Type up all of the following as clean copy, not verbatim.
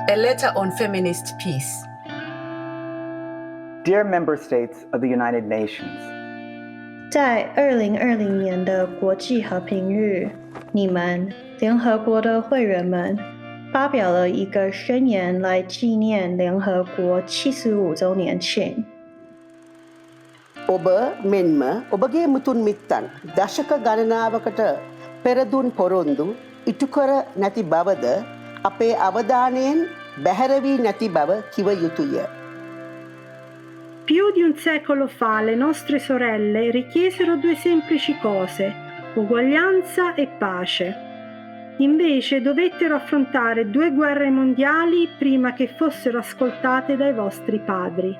A letter on feminist peace. Dear Member States of the United Nations, 在2020年的国际和平日，你们联合国的会员们发表了一个宣言来纪念联合国75周年庆。ඔබ මෙන්ම ඔබගේ මුතුන් මිත්තන් දශක ගණනාවකට පෙරදුන් පොරොන්දු ඉටු කර නැති බවද අපේ අවධානයෙන් බැහැර වී නැති බව කිව යුතුය. Più di un secolo fa le nostre sorelle richiesero due semplici cose, uguaglianza e pace. Invece dovettero affrontare 2 guerre mondiali prima che fossero ascoltate dai vostri padri.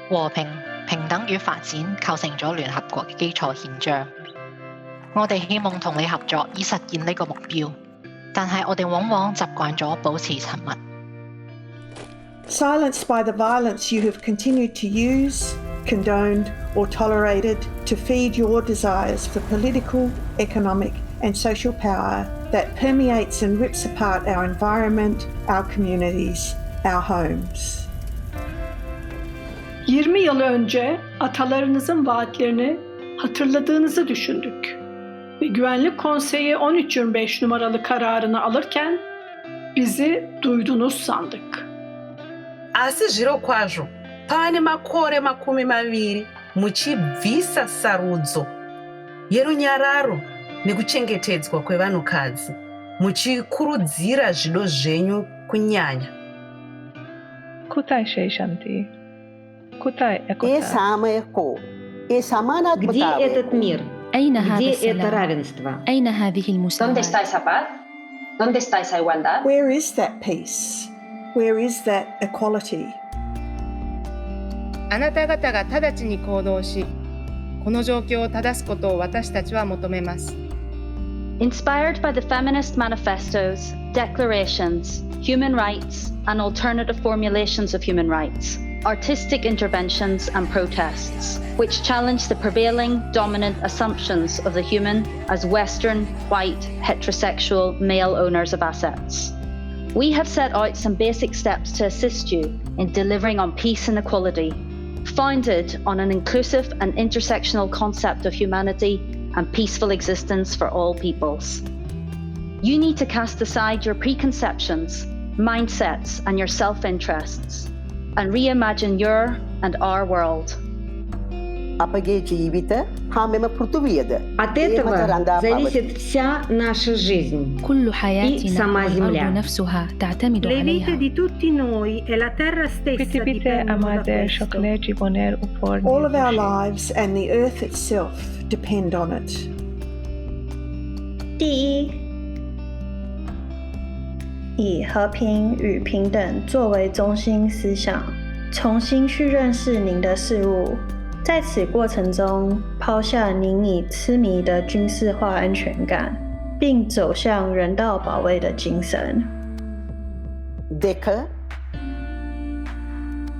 和平、平等與發展構成咗聯合國嘅基礎憲章。我哋希望同你合作以實現呢個目標，但係我哋往往習慣咗保持沉默。Silenced by the violence you have continued to use, condoned, or tolerated to feed your desires for political, economic, and social power that permeates and rips apart our environment, our communities, our homes. 20 yıl önce atalarınızın vaatlerini hatırladığınızı düşündük ve Güvenlik Konseyi 1325 numaralı kararını alırken bizi duydunuz sandık. Asi zviro kwazvo pane makore 20 muchibvisa sarudzo yerunyararo nekuchengetedzwa kwevanhukadzi muchikurudzira zvido zvenyu kunyanya. Kutai Sheishanti? Kutai A Ekota? සාමය කෝ? ඒ Где සමානාත්මතාවය этот мир? أين هذا Где это السلام؟ равенство? أين هذه المساواة؟ ¿Dónde está esa paz? ¿Dónde está esa igualdad? Where is that peace? Where is that equality? あなた方が直ちに行動し、この状況を正すことを私たちは求めます。Inspired by the feminist manifestos, declarations, human rights, and alternative formulations of human rights, artistic interventions and protests, which challenge the prevailing dominant assumptions of the human as Western, white, heterosexual, male owners of assets. We have set out some basic steps to assist you in delivering on peace and equality, founded on an inclusive and intersectional concept of humanity and peaceful existence for all peoples. You need to cast aside your preconceptions, mindsets, and your self-interests, and reimagine your and our world. අපගේ ජීවිත හා මෙම පෘථුවියද От этого зависит вся наша жизнь كل и حياتنا сама والأرض Земля. نفسها تعتمد Le vite عليها. di tutti noi e la terra stessa Prithivitë e dipendono da madhe questo. shokle জীবনের উপর All of our নির্ভরশীল। lives and the earth itself depend on it. 第一，以和平与平等作为中心思想，重新去认识您的事物。在此过程中，抛下您已痴迷的军事化安全感，并走向人道保卫的精神。 දෙක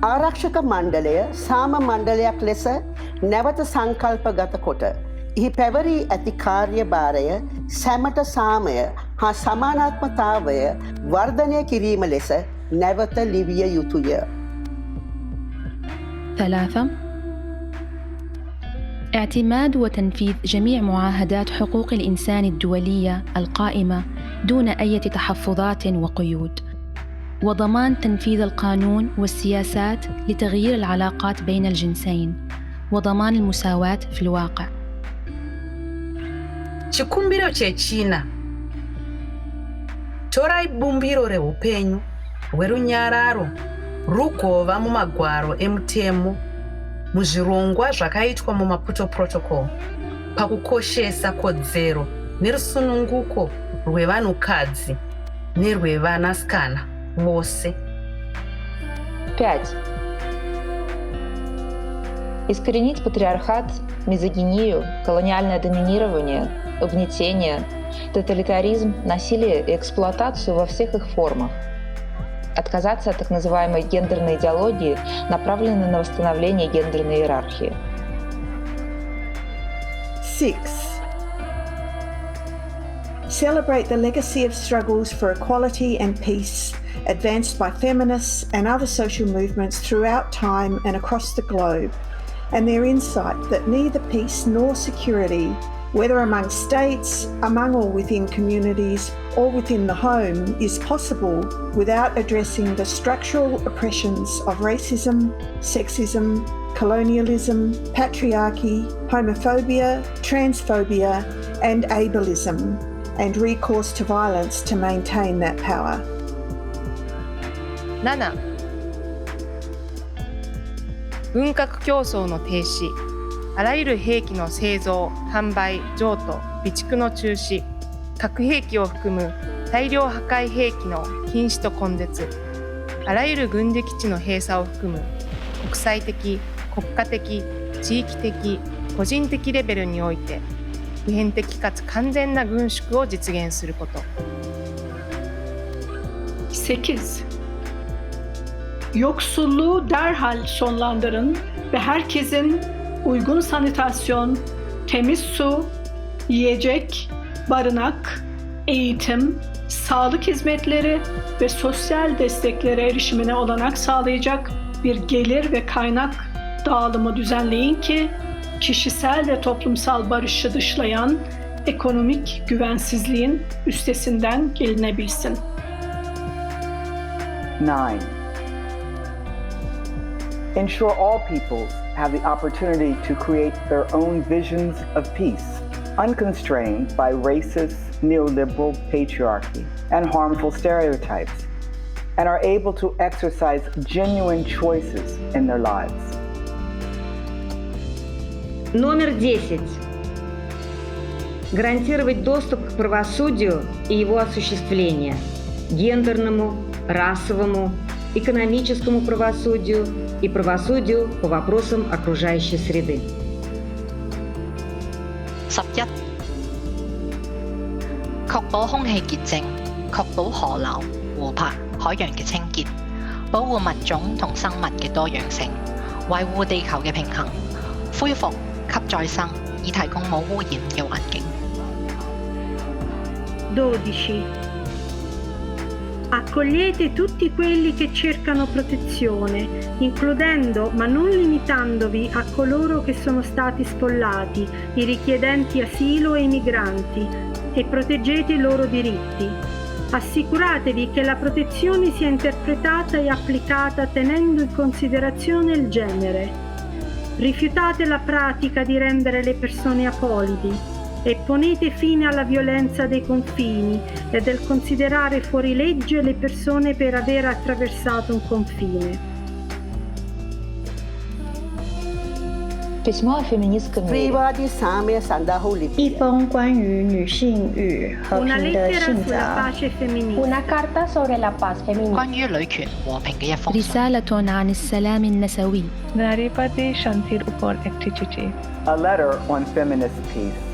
ආරක්ෂක මණ්ඩලය සාම මණ්ඩලයක් ලෙස නැවත සංකල්පගත කොට එහි පැවරී ඇති කාර්යභාරය සැමට සාමය හා සමානාත්මතාවය වර්ධනය කිරීම ලෙස නැවත ලිවිය යුතුය. 3. اعتماد وتنفيذ جميع معاهدات حقوق الإنسان الدولية القائمة دون أي تحفظات وقيود، وضمان تنفيذ القانون والسياسات لتغيير العلاقات بين الجنسين، وضمان المساواة في الواقع. Chikumbiro chechina. Torai bumbiro reupenyu hwerunyararo rugova mumagwaro emutemo muzvirongwa zvakaitwa mumaputo protocol pakukoshesa kodzero nerusununguko rwevanhukadzi nerwevanasikana vose. 5. Искоренить патриархат, мизогинию, колониальное доминирование, угнетение, тоталитаризм, насилие и эксплуатацию во всех их формах. Отказаться от так называемой гендерной идеологии, направленной на восстановление гендерной иерархии. 6. Celebrate the legacy of struggles for equality and peace advanced by feminists and other social movements throughout time and across the globe, and their insight that neither peace nor security, whether among states, among or within communities, or within the home, is possible without addressing the structural oppressions of racism, sexism, colonialism, patriarchy, homophobia, transphobia, and ableism, and recourse to violence to maintain that power. 7. 軍拡競争の停止、あらゆる兵器の製造、販売、譲渡、備蓄の中止、核兵器を含む大量破壊兵器の禁止と根絶、あらゆる軍事基地の閉鎖を含む国際的、国家的、地域的、個人的レベルにおいて普遍的かつ完全na軍縮を実現すること。8. Yoksulluğu derhal sonlandırın ve herkesin uygun sanitasyon, temiz su, yiyecek, barınak, eğitim, sağlık hizmetleri ve sosyal desteklere erişimine olanak sağlayacak bir gelir ve kaynak dağılımı düzenleyin ki kişisel ve toplumsal barışı dışlayan ekonomik güvensizliğin üstesinden gelinebilsin. 9. Ensure all peoples have the opportunity to create their own visions of peace, unconstrained by racist, neoliberal patriarchy and harmful stereotypes, and are able to exercise genuine choices in their lives. Номер 10. Гарантировать доступ к правосудию и его осуществление, гендерному, расовому, экономическому правосудию и правосудию по вопросам окружающей среды. 11. 確保空氣潔淨，確保河流、湖泊、海洋嘅清潔，保護物種同生物嘅多樣性，維護地球嘅平衡，恢復及再生，以提供冇污染嘅環境。12. Accogliete tutti quelli che cercano protezione, includendo ma non limitandovi a coloro che sono stati sfollati, i richiedenti asilo e i migranti, e proteggete i loro diritti. Assicuratevi che la protezione sia interpretata e applicata tenendo in considerazione il genere. Rifiutate la pratica di rendere le persone apolidi e ponete fine alla violenza dei confini e del considerare fuorilegge le persone per aver attraversato un confine. Письмо о феминистском мире. 一封关于女性与和 Una 平的 lettera 信 sulla 札。 pace femminista. Una carta sobre la paz feminista. 關於女權和平嘅一封信。 رسالة عن السلام النسوي. নারীবাদী শান্তির উপর একটি চিঠি। A letter on feminist peace.